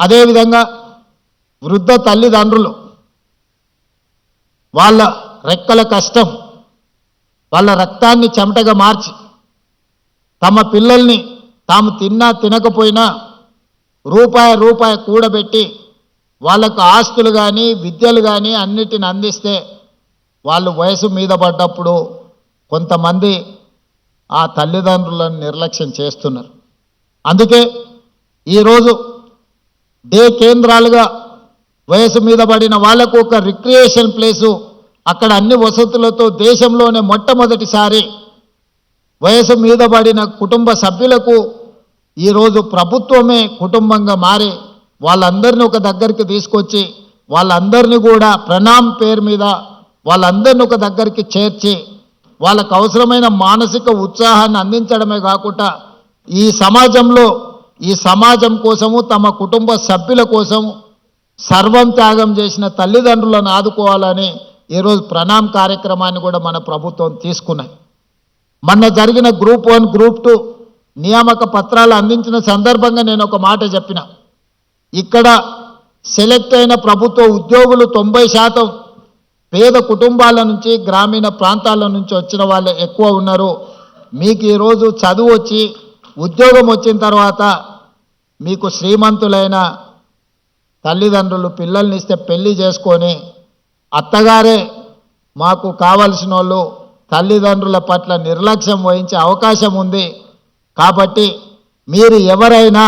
అదేవిధంగా వృద్ధ తల్లిదండ్రులు వాళ్ళ రెక్కల కష్టం, వాళ్ళ రక్తాన్ని చెమటగా మార్చి తమ పిల్లల్ని తాము తిన్నా తినకపోయినా రూపాయి రూపాయి కూడబెట్టి వాళ్ళకు ఆస్తులు కానీ విద్యలు కానీ అన్నిటిని అందిస్తే వాళ్ళు వయసు మీద పడ్డప్పుడు కొంతమంది ఆ తల్లిదండ్రులను నిర్లక్ష్యం చేస్తున్నారు. అందుకే ఈరోజు డే కేంద్రాలుగా వయసు మీద పడిన వాళ్ళకు ఒక రిక్రియేషన్ ప్లేసు, అక్కడ అన్ని వసతులతో దేశంలోనే మొట్టమొదటిసారి వయసు మీద పడిన కుటుంబ సభ్యులకు ఈరోజు ప్రభుత్వమే కుటుంబంగా మారి వాళ్ళందరినీ ఒక దగ్గరికి తీసుకొచ్చి వాళ్ళందరినీ కూడా ప్రణామ్ పేరు మీద వాళ్ళందరినీ ఒక దగ్గరికి చేర్చి వాళ్ళకు అవసరమైన మానసిక ఉత్సాహాన్ని అందించడమే కాకుండా ఈ సమాజం కోసము తమ కుటుంబ సభ్యుల కోసము సర్వం త్యాగం చేసిన తల్లిదండ్రులను ఆదుకోవాలని ఈరోజు ప్రణామ్ కార్యక్రమాన్ని కూడా మన ప్రభుత్వం తీసుకున్నది. మొన్న జరిగిన గ్రూప్ 1, గ్రూప్ 2 నియామక పత్రాలు అందించిన సందర్భంగా నేను ఒక మాట చెప్పిన, ఇక్కడ సెలెక్ట్ అయిన ప్రభుత్వ ఉద్యోగులు 90% పేద కుటుంబాల నుంచి గ్రామీణ ప్రాంతాల నుంచి వచ్చిన వాళ్ళే ఎక్కువ ఉన్నారు. మీకు ఈరోజు చదువు వచ్చి ఉద్యోగం వచ్చిన తర్వాత మీకు శ్రీమంతులైన తల్లిదండ్రులు పిల్లల్ని ఇస్తే పెళ్లి చేసుకొని అత్తగారే మాకు కావలసిన వాళ్ళు తల్లిదండ్రుల పట్ల నిర్లక్ష్యం వహించే అవకాశం ఉంది. కాబట్టి మీరు ఎవరైనా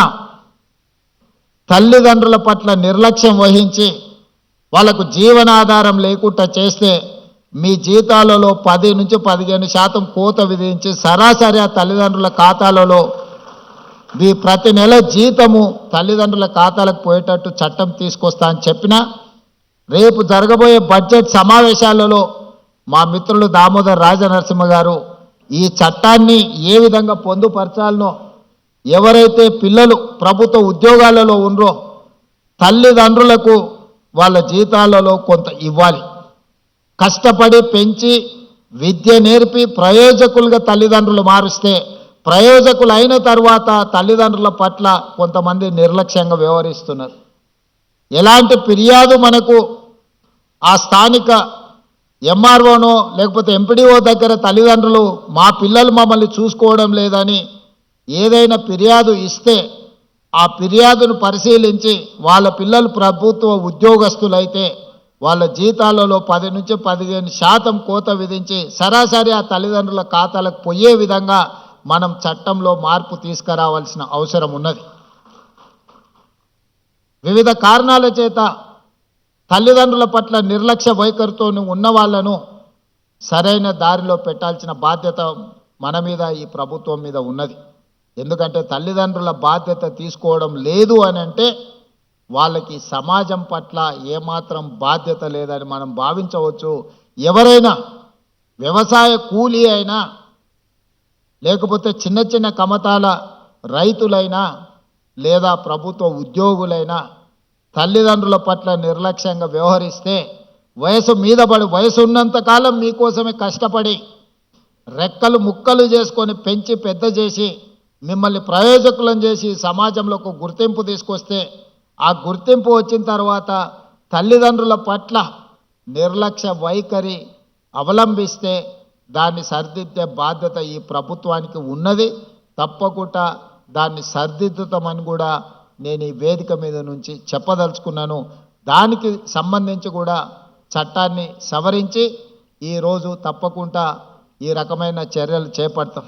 తల్లిదండ్రుల పట్ల నిర్లక్ష్యం వహించి వాళ్ళకు జీవనాధారం లేకుండా చేస్తే మీ జీతాలలో 10 నుంచి 15% కోత విధించి సరాసరి ఆ తల్లిదండ్రుల ఖాతాలలో మీ ప్రతి నెల జీతము తల్లిదండ్రుల ఖాతాలకు పోయేటట్టు చట్టం తీసుకొస్తా అని చెప్పినా, రేపు జరగబోయే బడ్జెట్ సమావేశాలలో మా మిత్రులు దామోదర్ రాజనరసింహ గారు ఈ చట్టాన్ని ఏ విధంగా పొందుపరచాలనో, ఎవరైతే పిల్లలు ప్రభుత్వ ఉద్యోగాలలో ఉన్నారో తల్లిదండ్రులకు వాళ్ళ జీతాలలో కొంత ఇవ్వాలి. కష్టపడి పెంచి విద్య నేర్పి ప్రయోజకులుగా తల్లిదండ్రులు మారుస్తే ప్రయోజకులు అయిన తర్వాత తల్లిదండ్రుల పట్ల కొంతమంది నిర్లక్ష్యంగా వ్యవహరిస్తున్నారు. ఎలాంటి ఫిర్యాదు మనకు ఆ స్థానిక ఎంఆర్ఓనో లేకపోతే ఎంపీడీఓ దగ్గర తల్లిదండ్రులు మా పిల్లలు మమ్మల్ని చూసుకోవడం లేదని ఏదైనా ఫిర్యాదు ఇస్తే ఆ ఫిర్యాదును పరిశీలించి వాళ్ళ పిల్లలు ప్రభుత్వ ఉద్యోగస్తులైతే వాళ్ళ జీతాలలో 10 నుంచి 15% కోత విధించి సరాసరి ఆ తల్లిదండ్రుల ఖాతాలకు పోయే విధంగా మనం చట్టంలో మార్పు తీసుకురావాల్సిన అవసరం ఉన్నది. వివిధ కారణాల చేత తల్లిదండ్రుల పట్ల నిర్లక్ష్య వైఖరితో ఉన్న వాళ్ళను సరైన దారిలో పెట్టాల్సిన బాధ్యత మన మీద ఈ ప్రభుత్వం మీద ఉన్నది. ఎందుకంటే తల్లిదండ్రుల బాధ్యత తీసుకోవడం లేదు అని అంటే వాళ్ళకి సమాజం పట్ల ఏమాత్రం బాధ్యత లేదని మనం భావించవచ్చు. ఎవరైనా వ్యవసాయ కూలీ అయినా లేకపోతే చిన్న చిన్న కమతాల రైతులైనా లేదా ప్రభుత్వ ఉద్యోగులైనా తల్లిదండ్రుల పట్ల నిర్లక్ష్యంగా వ్యవహరిస్తే వయసు ఉన్నంతకాలం మీకోసమే కష్టపడి రెక్కలు ముక్కలు చేసుకొని పెంచి పెద్ద చేసి మిమ్మల్ని ప్రయోజకులను చేసి సమాజంలో ఒక గుర్తింపు తీసుకొస్తే ఆ గుర్తింపు వచ్చిన తర్వాత తల్లిదండ్రుల పట్ల నిర్లక్ష్య వైఖరి అవలంబిస్తే దాన్ని సరిదిద్దే బాధ్యత ఈ ప్రభుత్వానికి ఉన్నది. తప్పకుండా దాన్ని సరిదిద్దుతామని కూడా నేను ఈ వేదిక మీద నుంచి చెప్పదలుచుకున్నాను. దానికి సంబంధించి కూడా చట్టాన్ని సవరించి ఈరోజు తప్పకుండా ఈ రకమైన చర్యలు చేపడతాం.